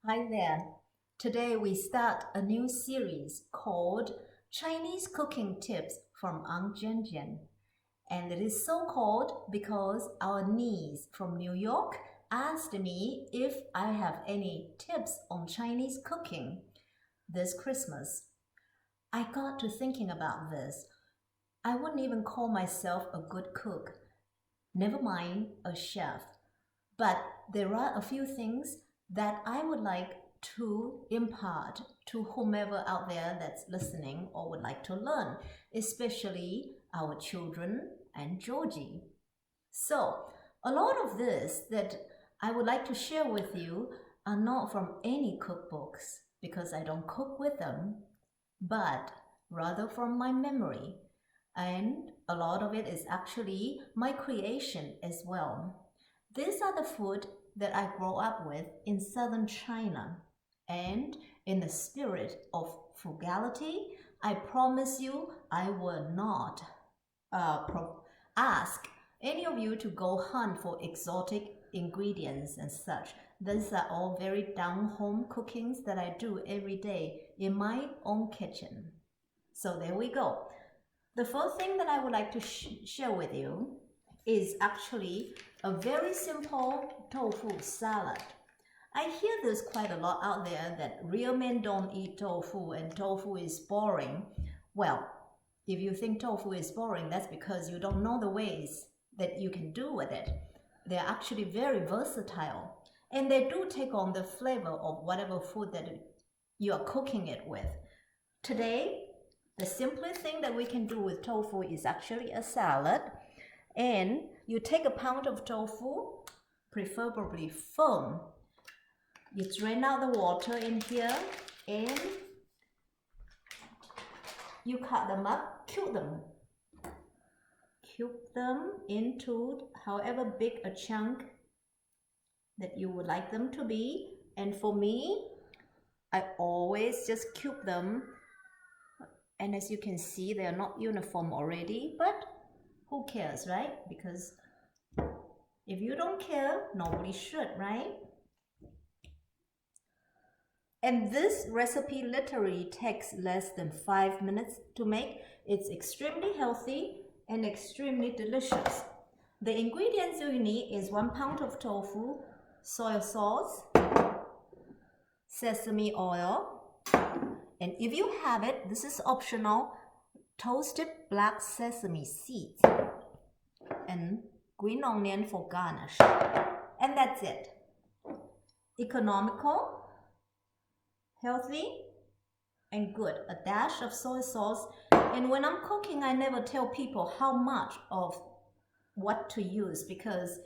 Hi there. Today we start a new series called Chinese Cooking Tips from Aunt Juan Juan. And it is so called because our niece from New York asked me if I have any tips on Chinese cooking this Christmas. I got to thinking about this. I wouldn't even call myself a good cook, never mind a chef. But there are a few things that I would like to impart to whomever out there that's listening or would like to learn, especially our children and Georgie. So, a lot of this that I would like to share with you are not from any cookbooks because I don't cook with them, but rather from my memory. And a lot of it is actually my creation as well. These are the food that I grew up with in southern China. And in the spirit of frugality, I promise you I will not ask any of you to go hunt for exotic ingredients and such. These are all very down-home cookings that I do every day in my own kitchen. So there we go. The first thing that I would like to share with you is actually a very simple tofu salad. I hear this quite a lot out there that real men don't eat tofu and tofu is boring. Well, if you think tofu is boring, that's because you don't know the ways that you can do with it. They're actually very versatile and they do take on the flavor of whatever food that you are cooking it with. Today, the simplest thing that we can do with tofu is actually a salad. And you take a pound of tofu, preferably firm. You drain out the water in here and you cut them up, cube them. Cube them into however big a chunk that you would like them to be. And for me, I always just cube them. And as you can see, they are not uniform already, but who cares, right? Because if you don't care, nobody should, right? And this recipe literally takes less than 5 minutes to make. It's extremely healthy and extremely delicious. The ingredients you need is 1 pound of tofu, soy sauce, sesame oil, and if you have it, this is optional, toasted black sesame seeds and green onion for garnish. And that's it. Economical, healthy, and good. A dash of soy sauce. And when I'm cooking, I never tell people how much of what to use because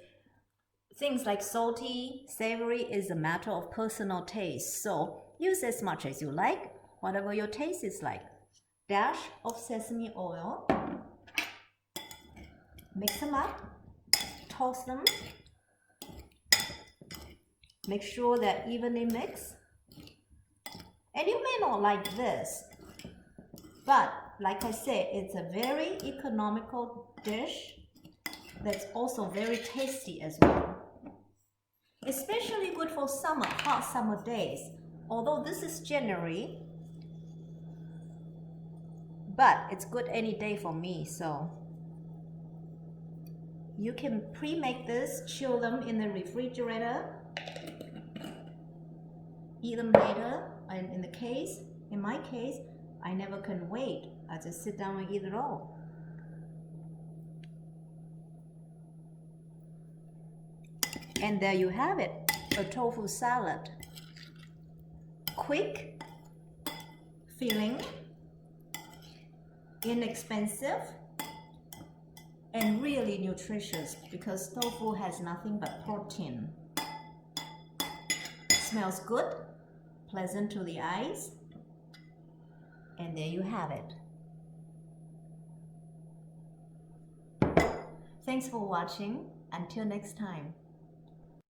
things like salty, savory is a matter of personal taste. So use as much as you like, whatever your taste is like. Dash of sesame oil. Mix them up. Toss them. Make sure they're evenly mixed. And you may not like this, but like I said, it's a very economical dish that's also very tasty as well. Especially good for summer, hot summer days. Although this is January, but it's good any day for me, so you can pre-make this, chill them in the refrigerator, eat them later. And in my case, I never can wait. I just sit down and eat it all. And there you have it, a tofu salad. Quick, filling, inexpensive, and really nutritious because tofu has nothing but protein. Smells good, pleasant to the eyes, and there you have it. Thanks for watching. Until next time.